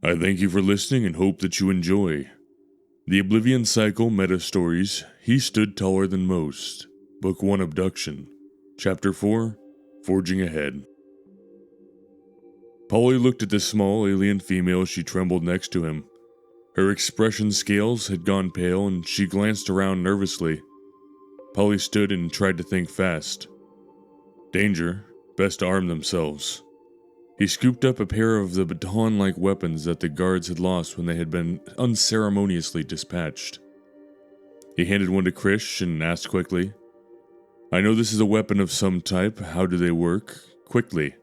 I thank you for listening and hope that you enjoy. The Oblivion Cycle Meta Stories, He Stood Taller Than Most, Book 1 Abduction, Chapter 4, Forging Ahead. Polly looked at the small alien female as she trembled next to him. Her expression scales had gone pale and she glanced around nervously. Polly stood and tried to think fast. Danger, best to arm themselves. He scooped up a pair of the baton-like weapons that the guards had lost when they had been unceremoniously dispatched. He handed one to Krish and asked quickly, I know this is a weapon of some type. How do they work? Quickly.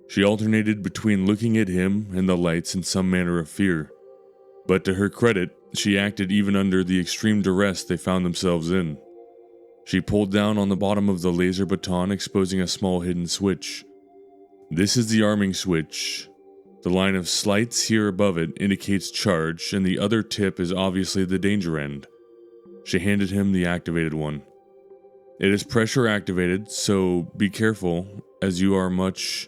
She alternated between looking at him and the lights in some manner of fear. But to her credit, she acted even under the extreme duress they found themselves in. She pulled down on the bottom of the laser baton, exposing a small hidden switch. This is the arming switch. The line of slights here above it indicates charge, and the other tip is obviously the danger end. She handed him the activated one. It is pressure activated, so be careful, as you are much...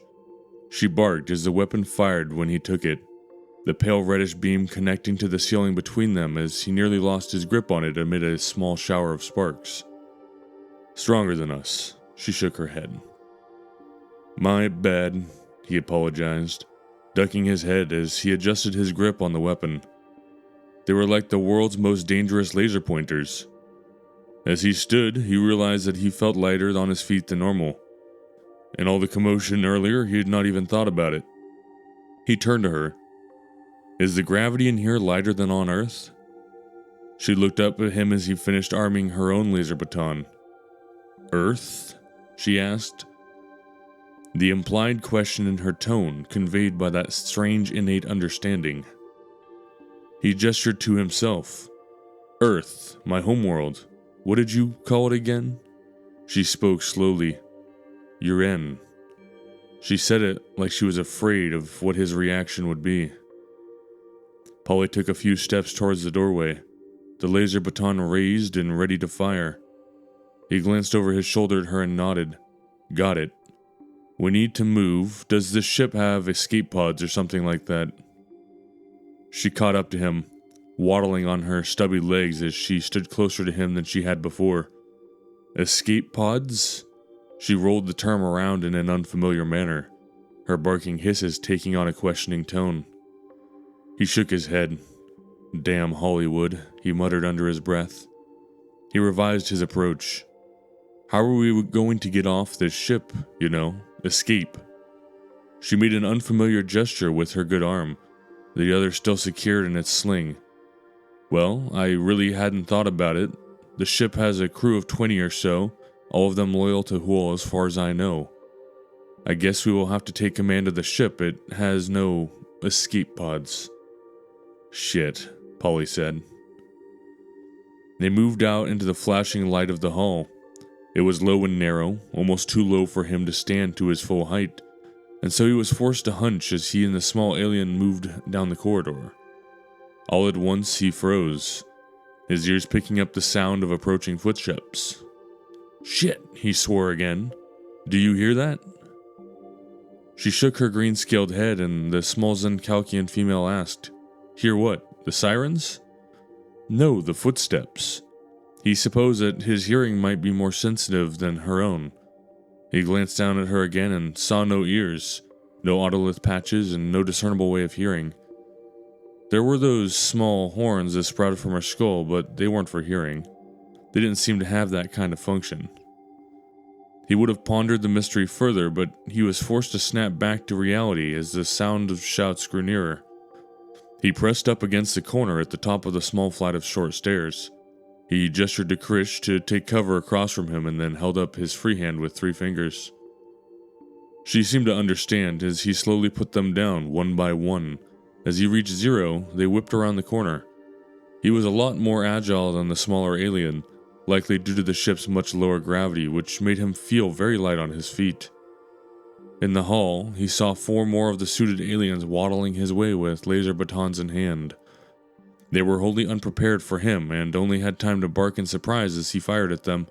She barked as the weapon fired when he took it, the pale reddish beam connecting to the ceiling between them as he nearly lost his grip on it amid a small shower of sparks. Stronger than us, she shook her head. My bad, he apologized, ducking his head as he adjusted his grip on the weapon. They were like the world's most dangerous laser pointers. As he stood, he realized that he felt lighter on his feet than normal. In all the commotion earlier, he had not even thought about it. He turned to her. Is the gravity in here lighter than on Earth? She looked up at him as he finished arming her own laser baton. Earth? She asked. The implied question in her tone conveyed by that strange innate understanding. He gestured to himself. Earth, my homeworld. What did you call it again? She spoke slowly. Uren. She said it like she was afraid of what his reaction would be. Polly took a few steps towards the doorway, the laser baton raised and ready to fire. He glanced over his shoulder at her and nodded. Got it. We need to move. Does this ship have escape pods or something like that? She caught up to him, waddling on her stubby legs as she stood closer to him than she had before. Escape pods? She rolled the term around in an unfamiliar manner, her barking hisses taking on a questioning tone. He shook his head. Damn Hollywood, he muttered under his breath. He revised his approach. How are we going to get off this ship, escape? She made an unfamiliar gesture with her good arm, the other still secured in its sling. Well, I really hadn't thought about it. The ship has a crew of 20 or so, all of them loyal to Huol as far as I know. I guess we will have to take command of the ship. It has no escape pods. Shit, Polly said. They moved out into the flashing light of the hall. It was low and narrow, almost too low for him to stand to his full height, and so he was forced to hunch as he and the small alien moved down the corridor. All at once he froze, his ears picking up the sound of approaching footsteps. Shit, he swore again. Do you hear that? She shook her green-scaled head and the small Zencalcian female asked, Hear what, the sirens? No, the footsteps. He supposed that his hearing might be more sensitive than her own. He glanced down at her again and saw no ears, no otolith patches, and no discernible way of hearing. There were those small horns that sprouted from her skull, but they weren't for hearing. They didn't seem to have that kind of function. He would have pondered the mystery further, but he was forced to snap back to reality as the sound of shouts grew nearer. He pressed up against the corner at the top of the small flight of short stairs. He gestured to Krish to take cover across from him and then held up his free hand with 3 fingers. She seemed to understand as he slowly put them down one by one. As he reached 0, they whipped around the corner. He was a lot more agile than the smaller alien, likely due to the ship's much lower gravity, which made him feel very light on his feet. In the hall, he saw 4 more of the suited aliens waddling his way with laser batons in hand. They were wholly unprepared for him and only had time to bark in surprise as he fired at them.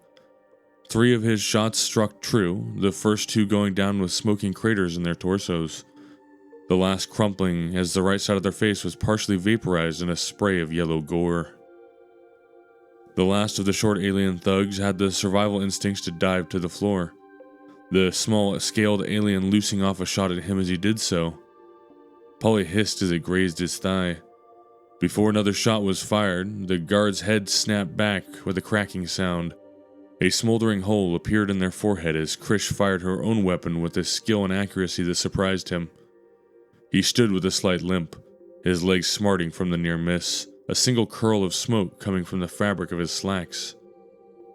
3 of his shots struck true, the first 2 going down with smoking craters in their torsos. the last crumpling as the right side of their face was partially vaporized in a spray of yellow gore. The last of the short alien thugs had the survival instincts to dive to the floor, the small scaled alien loosing off a shot at him as he did so. Polly hissed as it grazed his thigh. Before another shot was fired, the guard's head snapped back with a cracking sound. A smoldering hole appeared in their forehead as Krish fired her own weapon with a skill and accuracy that surprised him. He stood with a slight limp, his legs smarting from the near miss, a single curl of smoke coming from the fabric of his slacks.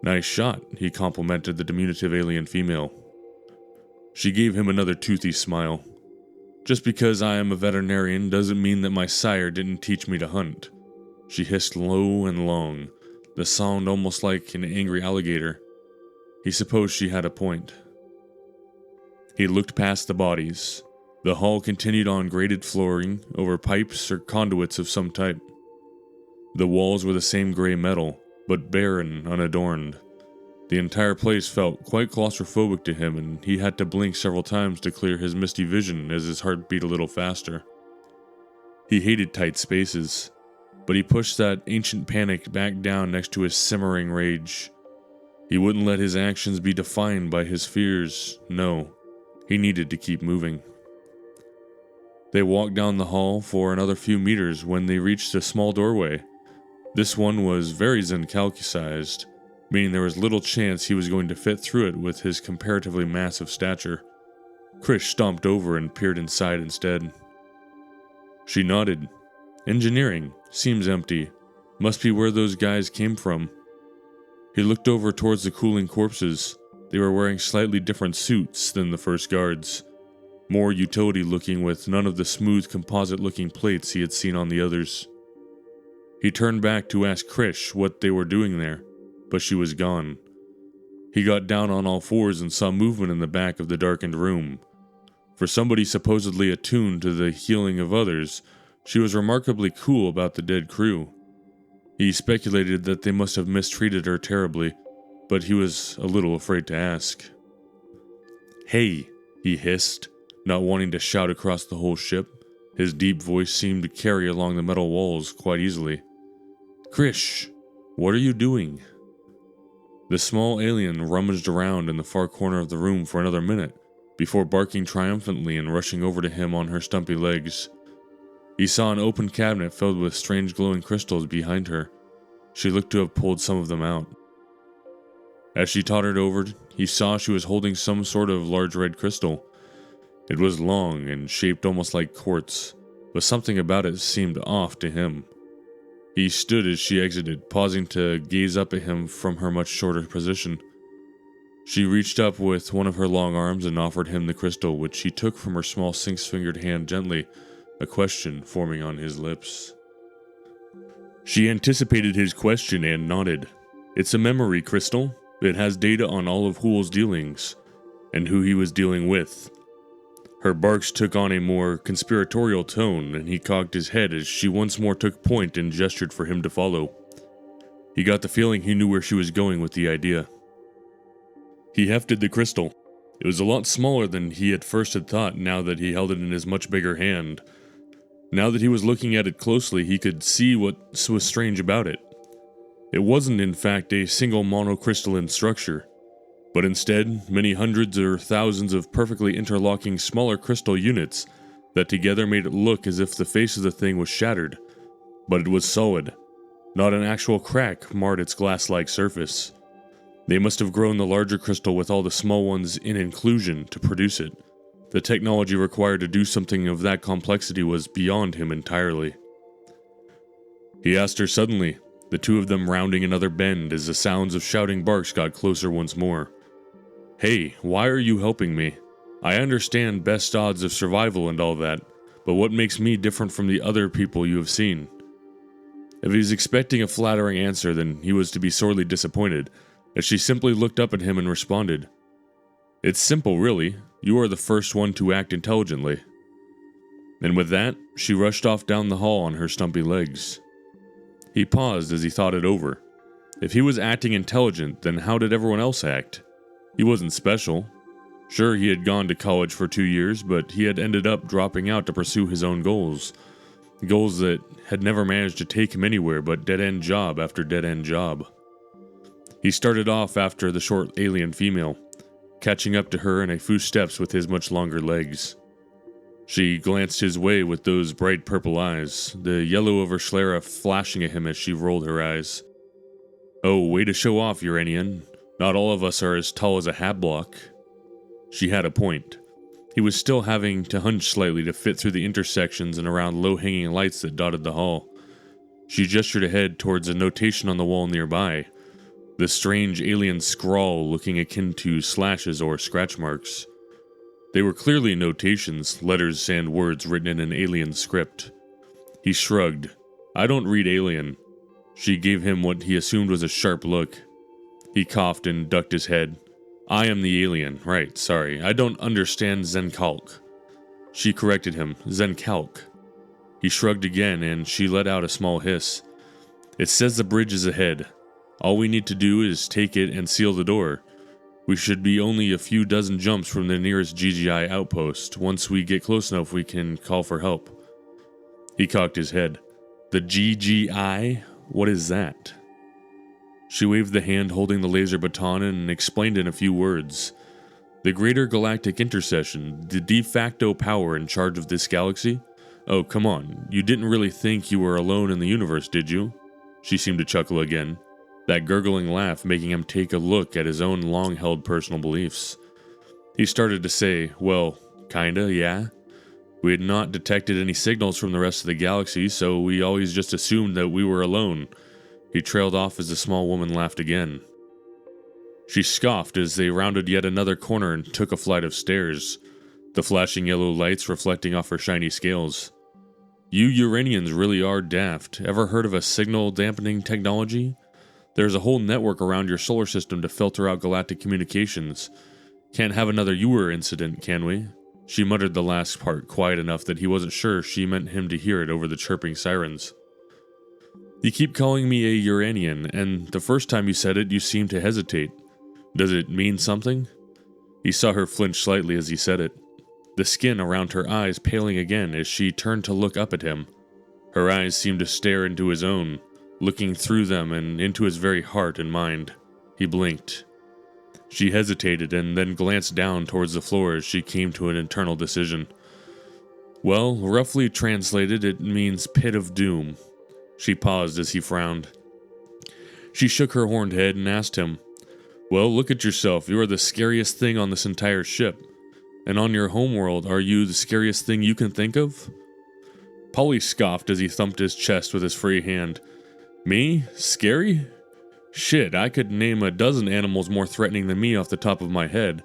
"Nice shot," he complimented the diminutive alien female. She gave him another toothy smile. "Just because I am a veterinarian doesn't mean that my sire didn't teach me to hunt." She hissed low and long, the sound almost like an angry alligator. He supposed she had a point. He looked past the bodies. The hall continued on graded flooring over pipes or conduits of some type. The walls were the same gray metal, but bare and unadorned. The entire place felt quite claustrophobic to him, and he had to blink several times to clear his misty vision as his heart beat a little faster. He hated tight spaces, but he pushed that ancient panic back down next to his simmering rage. He wouldn't let his actions be defined by his fears. No, he needed to keep moving. They walked down the hall for another few meters when they reached a small doorway. This one was very Zenkalki-sized, meaning there was little chance he was going to fit through it with his comparatively massive stature. Krish stomped over and peered inside instead. She nodded. "Engineering. Seems empty. Must be where those guys came from." He looked over towards the cooling corpses. They were wearing slightly different suits than the first guards. More utility-looking with none of the smooth composite-looking plates he had seen on the others. He turned back to ask Krish what they were doing there, but she was gone. He got down on all fours and saw movement in the back of the darkened room. For somebody supposedly attuned to the healing of others, she was remarkably cool about the dead crew. He speculated that they must have mistreated her terribly, but he was a little afraid to ask. "Hey," he hissed, not wanting to shout across the whole ship. His deep voice seemed to carry along the metal walls quite easily. "Krish, what are you doing?" The small alien rummaged around in the far corner of the room for another minute, before barking triumphantly and rushing over to him on her stumpy legs. He saw an open cabinet filled with strange glowing crystals behind her. She looked to have pulled some of them out. As she tottered over, he saw she was holding some sort of large red crystal. It was long and shaped almost like quartz, but something about it seemed off to him. He stood as she exited, pausing to gaze up at him from her much shorter position. She reached up with one of her long arms and offered him the crystal, which he took from her small six-fingered hand gently, a question forming on his lips. She anticipated his question and nodded. "It's a memory crystal. It has data on all of Hool's dealings, and who he was dealing with." Her barks took on a more conspiratorial tone, and he cocked his head as she once more took point and gestured for him to follow. He got the feeling he knew where she was going with the idea. He hefted the crystal. It was a lot smaller than he at first had thought now that he held it in his much bigger hand. Now that he was looking at it closely, he could see what was strange about it. It wasn't in fact a single monocrystalline structure, but instead many hundreds or thousands of perfectly interlocking smaller crystal units that together made it look as if the face of the thing was shattered, but it was solid. Not an actual crack marred its glass-like surface. They must have grown the larger crystal with all the small ones in inclusion to produce it. The technology required to do something of that complexity was beyond him entirely. He asked her suddenly, the two of them rounding another bend as the sounds of shouting barks got closer once more. "Hey, why are you helping me? I understand best odds of survival and all that, but what makes me different from the other people you have seen?" If he was expecting a flattering answer, then he was to be sorely disappointed, as she simply looked up at him and responded, "It's simple, really. You are the first one to act intelligently." And with that, she rushed off down the hall on her stumpy legs. He paused as he thought it over. If he was acting intelligent, then how did everyone else act? He wasn't special. Sure, he had gone to college for 2 years, but he had ended up dropping out to pursue his own goals. Goals that had never managed to take him anywhere but dead-end job after dead-end job. He started off after the short alien female, catching up to her in a few steps with his much longer legs. She glanced his way with those bright purple eyes, the yellow of her sclera flashing at him as she rolled her eyes. "Oh, way to show off, Uranian. Not all of us are as tall as a hat block." She had a point. He was still having to hunch slightly to fit through the intersections and around low-hanging lights that dotted the hall. She gestured ahead towards a notation on the wall nearby, the strange alien scrawl looking akin to slashes or scratch marks. They were clearly notations, letters and words written in an alien script. He shrugged. "I don't read alien." She gave him what he assumed was a sharp look. He coughed and ducked his head. "I am the alien, right, sorry. I don't understand Zencalc." She corrected him, Zencalc. He shrugged again and she let out a small hiss. "It says the bridge is ahead. All we need to do is take it and seal the door. We should be only a few dozen jumps from the nearest GGI outpost. Once we get close enough, we can call for help." He cocked his head. "The GGI? What is that?" She waved the hand holding the laser baton and explained in a few words. "The Greater Galactic Intercession, the de facto power in charge of this galaxy? Oh, come on, you didn't really think you were alone in the universe, did you?" She seemed to chuckle again, that gurgling laugh making him take a look at his own long-held personal beliefs. He started to say, "Well, kinda, yeah. We had not detected any signals from the rest of the galaxy, so we always just assumed that we were alone." He trailed off as the small woman laughed again. She scoffed as they rounded yet another corner and took a flight of stairs, the flashing yellow lights reflecting off her shiny scales. "You Uranians really are daft. Ever heard of a signal dampening technology? There's a whole network around your solar system to filter out galactic communications. Can't have another Ur incident, can we?" She muttered the last part quiet enough that he wasn't sure she meant him to hear it over the chirping sirens. "You keep calling me a Uranian, and the first time you said it, you seemed to hesitate. Does it mean something?" He saw her flinch slightly as he said it, the skin around her eyes paling again as she turned to look up at him. Her eyes seemed to stare into his own, looking through them and into his very heart and mind. He blinked. She hesitated and then glanced down towards the floor as she came to an internal decision. "Well, roughly translated, it means pit of doom." She paused as he frowned. She shook her horned head and asked him, "Well, look at yourself. You are the scariest thing on this entire ship. And on your homeworld, are you the scariest thing you can think of?" Polly scoffed as he thumped his chest with his free hand. "Me? Scary? Shit, I could name a dozen animals more threatening than me off the top of my head."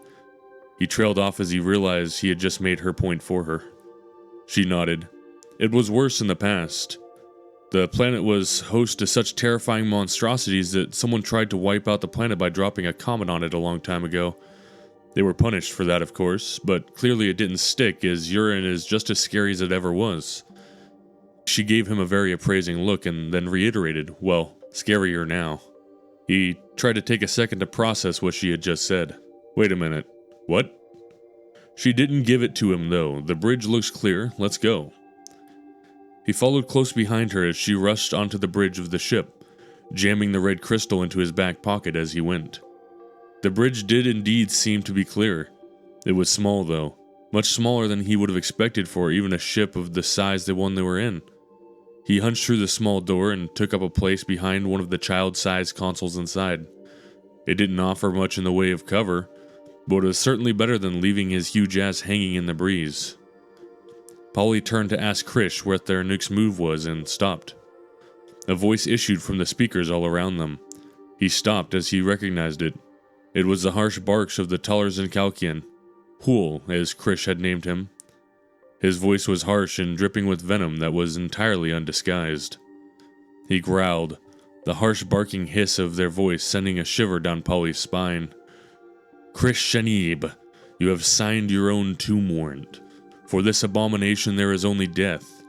He trailed off as he realized he had just made her point for her. She nodded. "It was worse in the past. The planet was host to such terrifying monstrosities that someone tried to wipe out the planet by dropping a comet on it a long time ago. They were punished for that, of course, but clearly it didn't stick, as urine is just as scary as it ever was." She gave him a very appraising look and then reiterated, "Well, scarier now." He tried to take a second to process what she had just said. "Wait a minute. What?" She didn't give it to him, though. "The bridge looks clear. Let's go." He followed close behind her as she rushed onto the bridge of the ship, jamming the red crystal into his back pocket as he went. The bridge did indeed seem to be clear. It was small, though, much smaller than he would have expected for even a ship of the size the one they were in. He hunched through the small door and took up a place behind one of the child-sized consoles inside. It didn't offer much in the way of cover, but it was certainly better than leaving his huge ass hanging in the breeze. Polly turned to ask Krish what their next move was and stopped. A voice issued from the speakers all around them. He stopped as he recognized it. It was the harsh barks of the taller Zencalcian, Hool, as Krish had named him. His voice was harsh and dripping with venom that was entirely undisguised. He growled, the harsh barking hiss of their voice sending a shiver down Polly's spine. "Krish Shanib, you have signed your own tomb warrant. For this abomination there is only death.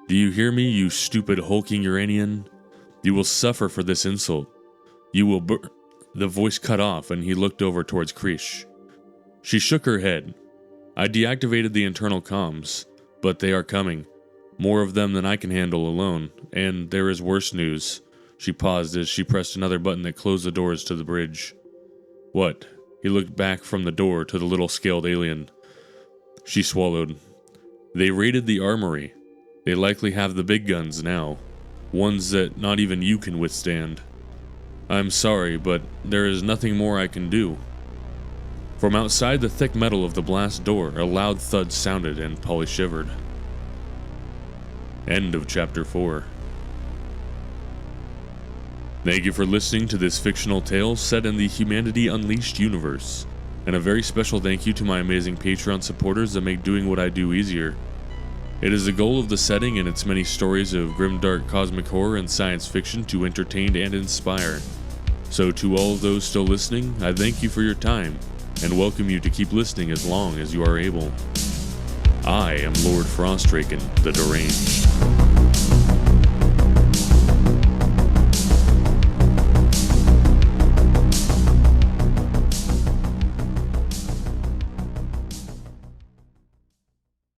Do you hear me, you stupid hulking Uranian? You will suffer for this insult. You will The voice cut off and he looked over towards Krish. She shook her head. I deactivated the internal comms, but they are coming. More of them than I can handle alone, and there is worse news. She paused as she pressed another button that closed the doors to the bridge. What? He looked back from the door to the little scaled alien. She swallowed. They raided the armory. They likely have the big guns now. Ones that not even you can withstand. I'm sorry, but there is nothing more I can do. From outside the thick metal of the blast door, a loud thud sounded and Polly shivered. End of Chapter 4. Thank you for listening to this fictional tale set in the Humanity Unleashed universe, and a very special thank you to my amazing Patreon supporters that make doing what I do easier. It is the goal of the setting and its many stories of grimdark cosmic horror and science fiction to entertain and inspire. So to all of those still listening, I thank you for your time, and welcome you to keep listening as long as you are able. I am Lord Frostdraken the Deranged.